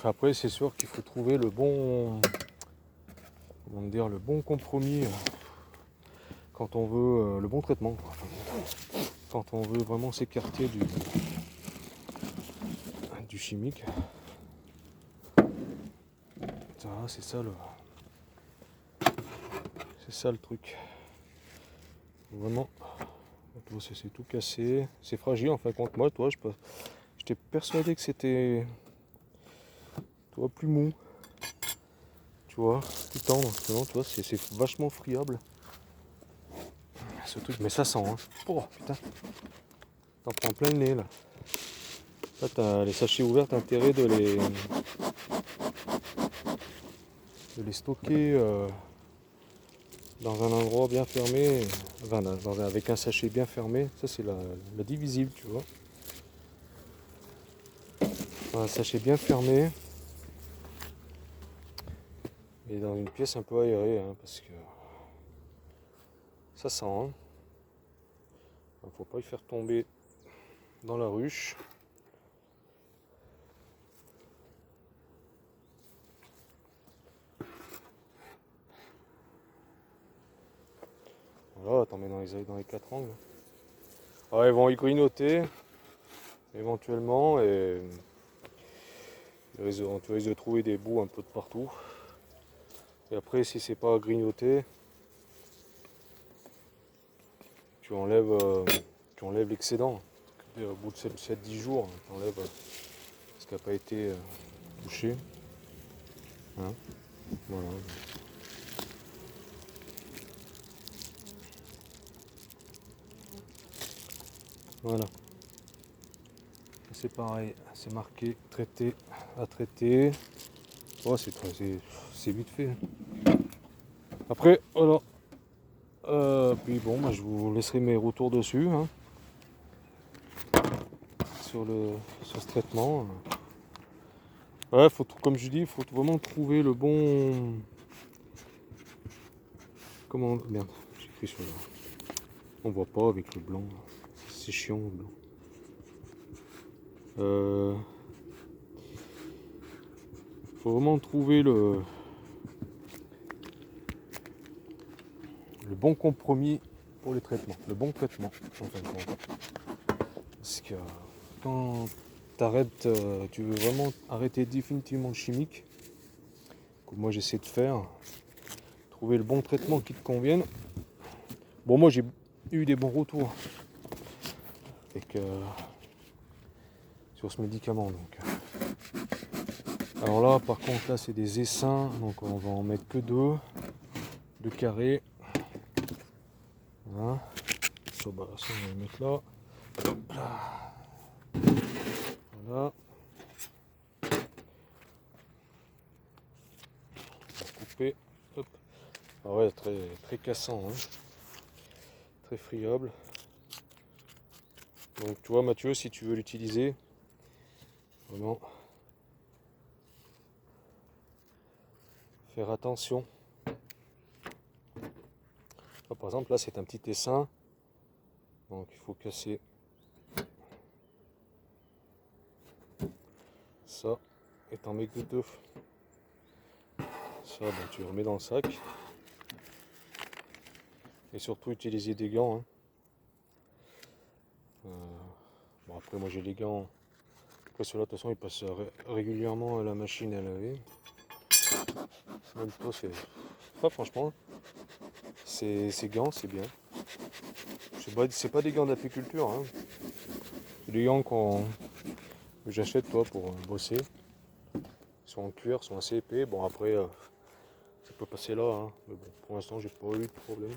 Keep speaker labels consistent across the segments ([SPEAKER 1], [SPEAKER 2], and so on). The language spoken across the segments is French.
[SPEAKER 1] après c'est sûr qu'il faut trouver le bon, comment dire, le bon compromis quand on veut le bon traitement, quoi. Enfin, quand on veut vraiment s'écarter du chimique. C'est ça le truc. Vraiment, c'est tout cassé, c'est fragile en fin de compte. Moi, toi, j'étais persuadé que c'était, toi, plus mou, tu vois, plus tendre. Non, toi, c'est vachement friable. Ce truc, mais ça sent, hein. Oh putain, t'en prends plein le nez là. Là, t'as les sachets ouverts, t'as intérêt de les stocker dans un endroit bien fermé, enfin, avec un sachet bien fermé. Ça, c'est la divisible, tu vois. Un sachet bien fermé et dans une pièce un peu aérée, hein, parce que ça sent. Hein. Faut pas y faire tomber dans la ruche. Voilà, t'en mets dans les quatre angles. Alors, ils vont y grignoter éventuellement et tu risques de trouver des bouts un peu de partout. Et après, si c'est pas grignoté, tu enlèves l'excédent. Au bout de 7-10 jours, tu enlèves ce qui n'a pas été touché. Hein, voilà. Voilà. C'est pareil, c'est marqué traité à traiter. Oh, c'est vite fait. Après, voilà. Puis bon, moi, je vous laisserai mes retours dessus, hein, sur ce traitement. Ouais, comme je dis, il faut vraiment trouver le bon. Comment. Merde, j'ai écrit sur là. On voit pas avec le blanc. C'est chiant le blanc. Faut vraiment trouver le bon compromis pour les traitements, le bon traitement en fin de compte. Parce que quand tu veux vraiment arrêter définitivement le chimique, comme moi j'essaie de faire, trouver le bon traitement qui te convienne. Bon, moi j'ai eu des bons retours avec, sur ce médicament. Donc. Alors là, par contre, là c'est des essaims, donc on va en mettre que deux carrés. Voilà. Ça, on va le mettre là. Hop là. Voilà. On va couper. Hop. Ah ouais, très, très cassant, hein. Très friable. Donc tu vois Mathieu, si tu veux l'utiliser, vraiment, faire attention. Là, par exemple, là c'est un petit essaim. Donc il faut casser ça et t'en mets que deux. Ça, tu le remets dans le sac. Et surtout utiliser des gants. Hein. Bon, après moi j'ai les gants. Après ceux-là de toute façon ils passent régulièrement à la machine à laver. Même toi c'est. Enfin, franchement, ces gants c'est bien. C'est pas des gants d'apiculture. Hein. C'est des gants que j'achète toi pour bosser. Ils sont en cuir, sont assez épais. Bon après ça peut passer là. Hein. Mais bon, pour l'instant j'ai pas eu de problème.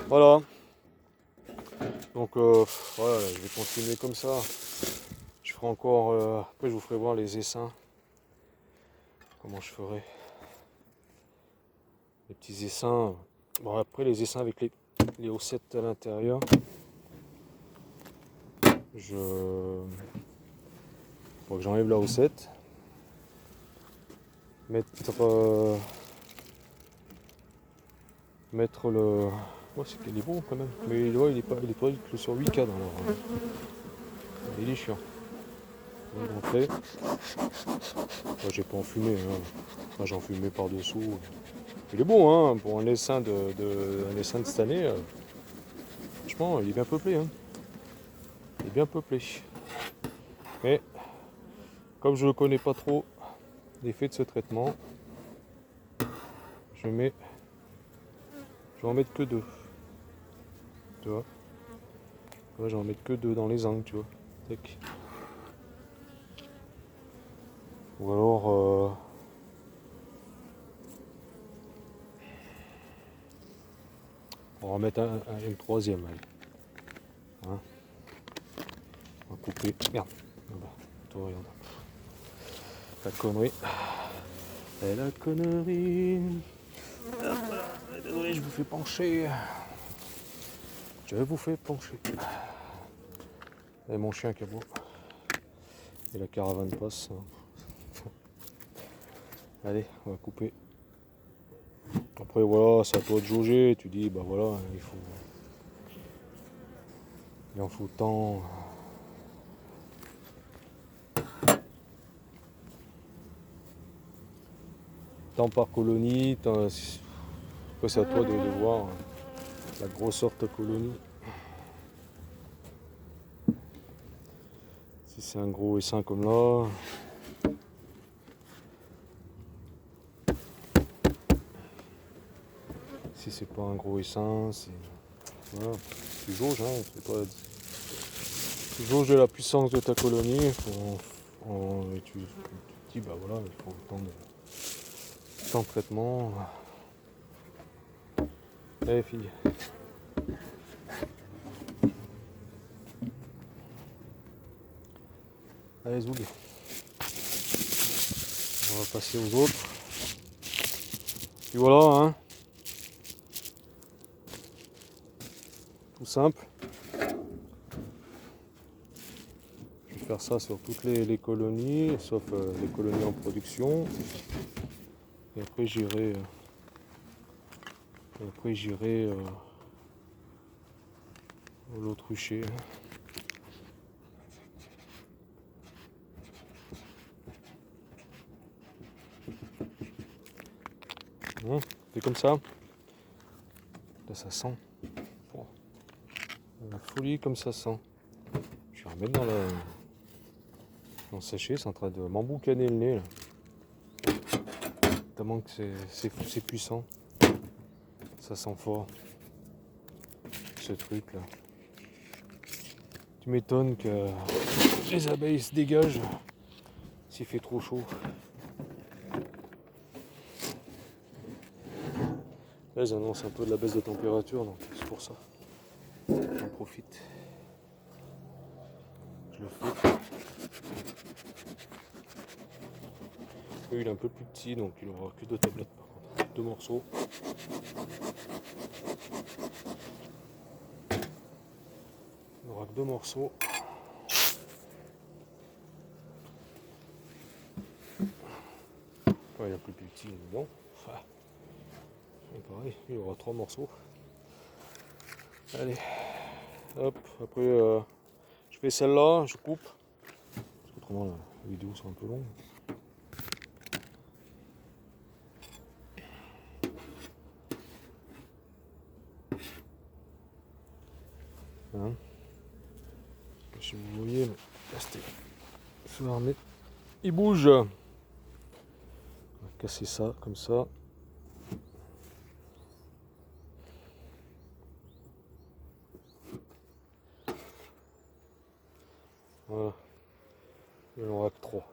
[SPEAKER 1] Voilà. Donc voilà, je vais continuer comme ça. Je ferai encore. Après je vous ferai voir les essaims. Comment je ferai. Les petits essaims. Bon après les essaims avec les haussettes à l'intérieur. Faut que j'enlève la haussette. Mettre le. Ouais, c'est qu'il est bon quand même. Mais il est que sur 8 cadres alors. Il est chiant. d'entrée. Moi j'ai pas enfumé, hein. Moi j'ai enfumé par dessous. Il est bon hein, pour un essaim un essaim de cette année. Franchement il est bien peuplé hein. Il est bien peuplé. Mais comme je ne connais pas trop l'effet de ce traitement, je vais en mettre que 2. Tu vois. Là, je vais en mettre que 2 dans les angles, tu vois. Tac. Ou alors on va en mettre une troisième. Allez. Hein, on va couper. Merde. Voilà. Toi, regarde. La connerie. Et la connerie. Désolé, je vous fais pencher. Je vous fais pencher. Et mon chien qui aboie. Et la caravane passe. Allez, on va couper. Après voilà, c'est à toi de jauger. Tu dis bah voilà, il en faut tant. Tant par colonie. Après c'est à toi de voir la grosseur de ta colonie. Si c'est un gros essaim comme là. Si c'est pas un gros essaim, c'est. Voilà. Tu jauges, hein, tu jauges la puissance de ta colonie, et tu te dis bah voilà, il faut tant de traitement. Allez fille. Allez Zoug. On va passer aux autres. Et voilà hein. Tout simple. Je vais faire ça sur toutes les colonies, sauf les colonies en production. Et après j'irai l'autrucher. C'est comme ça. Là ça sent. Oh, la folie comme ça sent. Je vais remettre dans le sachet, c'est en train de m'emboucaner le nez là. Tellement que c'est puissant. Ça sent fort. Ce truc là. Tu m'étonnes que les abeilles se dégagent s'il fait trop chaud. Là ils annoncent un peu de la baisse de température, donc c'est pour ça. J'en profite. Je le fais. Lui il est un peu plus petit, donc il n'aura que 2 tablettes par contre. 2 morceaux. Il n'aura que 2 morceaux. Ouais, il est un peu plus petit, mais bon. Pareil, il y aura 3 morceaux. Allez, hop, après je fais celle-là, je coupe. Parce qu'autrement la vidéo sera un peu longue. Hein, si vous voyez, là c'était fermé. Il bouge. On va casser ça comme ça. Voilà. Il n'y en aura que 3.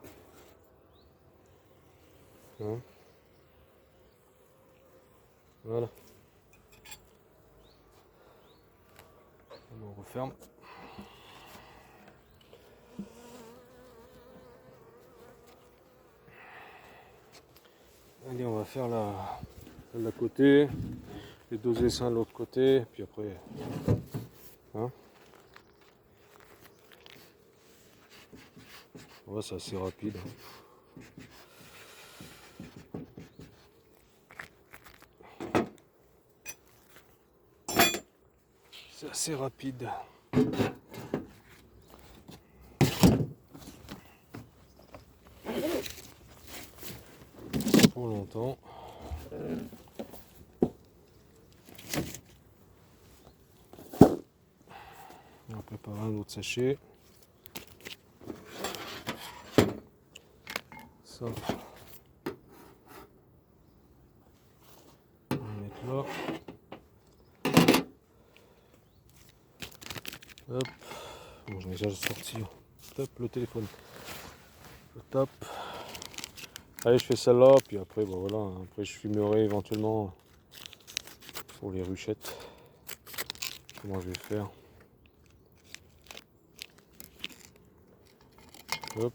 [SPEAKER 1] Hein, voilà. On referme. Allez, on va faire la côté, les 2 essaims de l'autre côté, puis après. Hein, ouais, c'est assez rapide. C'est assez rapide. trop longtemps. On va préparer un autre sachet. Ça, on va mettre là. Hop. Bon, j'en ai déjà sorti. Top, le téléphone. Je tape. Allez, je fais celle-là, puis après, bon, voilà. Après, je filmerai éventuellement pour les ruchettes. Comment je vais faire. Hop.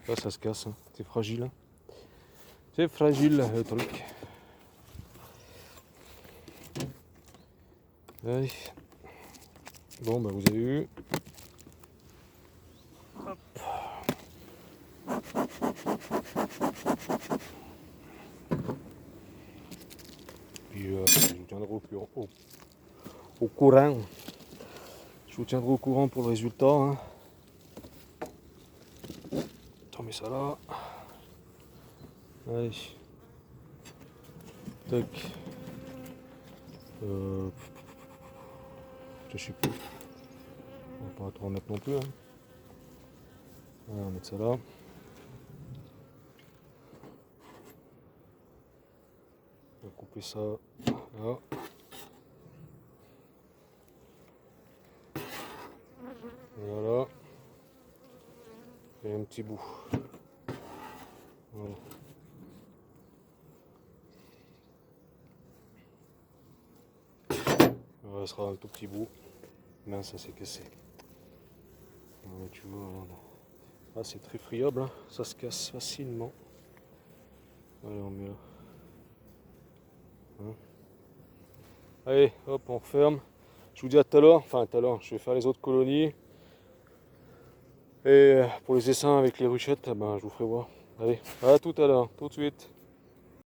[SPEAKER 1] Là, ça se casse. Hein. C'est fragile. Hein. C'est fragile, le truc. Allez. Bon, bah, vous avez vu. Hop. Puis, je vous tiendrai au courant. Je vous tiendrai au courant pour le résultat. Hein. On met ça là. Allez. Tac. Je sais plus. On va pas trop en mettre non plus. Hein. Voilà, on va mettre ça là. On va couper ça là. Voilà. Et un petit bout. Voilà. Il restera un tout petit bout. Mince, ça s'est cassé. Voilà, tu vois, voilà. Ah, c'est très friable, hein. Ça se casse facilement. Allez, on met là. Hein. Allez, hop, on referme. Je vous dis à tout à l'heure. Enfin, à tout à l'heure, je vais faire les autres colonies. Et pour les essaims avec les ruchettes, ben, je vous ferai voir. Allez, à tout à l'heure, tout de suite.